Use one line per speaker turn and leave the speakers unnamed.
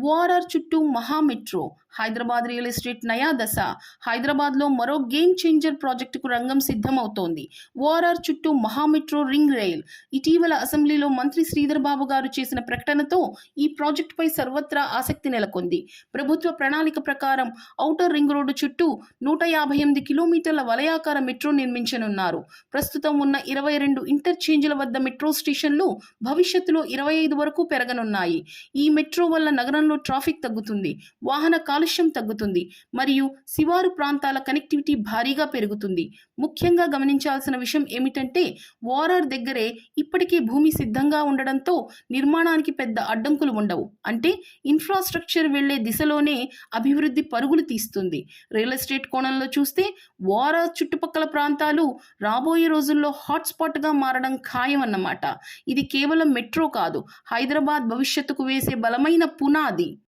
ORR చుట్టూ మహా metro, Hyderabad real estate నయా దశ. హైదరాబాద్లో మరో గేమ్ చేంజర్ ప్రాజెక్టుకు రంగం సిద్ధమవుతోంది. ఓఆర్ఆర్ చుట్టూ మహా మెట్రో రింగ్ రైల్. ఇటీవల అసెంబ్లీలో మంత్రి శ్రీధర్ బాబు గారు చేసిన ప్రకటనతో ఈ ప్రాజెక్టుపై సర్వత్రా ఆసక్తి నెలకొంది. ప్రభుత్వ ప్రణాళిక ప్రకారం ఔటర్ రింగ్ రోడ్డు చుట్టూ 158 కిలోమీటర్ల వలయాకార మెట్రో నిర్మించనున్నారు. ప్రస్తుతం ఉన్న 22 ఇంటర్చేంజ్ల వద్ద మెట్రో స్టేషన్లు భవిష్యత్తులో 25 వరకు పెరగనున్నాయి. ఈ మెట్రో వల్ల నగరంలో ట్రాఫిక్ తగ్గుతుంది, వాహన కాలుష్యం తగ్గుతుంది మరియు శివారు ప్రాంతాల కనెక్టివిటీ భారీగా పెరుగుతుంది. ముఖ్యంగా గమనించాల్సిన విషయం ఏమిటంటే ఓఆర్ఆర్ దగ్గరే ఇప్పటికే భూమి సిద్ధంగా ఉండడంతో నిర్మాణానికి పెద్ద అడ్డంకులు ఉండవు. అంటే ఇన్ఫ్రాస్ట్రక్చర్ వెళ్లే దిశలోనే అభివృద్ధి పరుగులు తీస్తుంది. రియల్ ఎస్టేట్ కోణంలో చూస్తే ఓఆర్ఆర్ చుట్టుపక్కల ప్రాంతాలు రాబోయే రోజుల్లో హాట్స్పాట్గా మారడం ఖాయం అన్నమాట. ఇది కేవలం మెట్రో కాదు, హైదరాబాద్ భవిష్యత్తుకు వేసే బలమైన పునాది.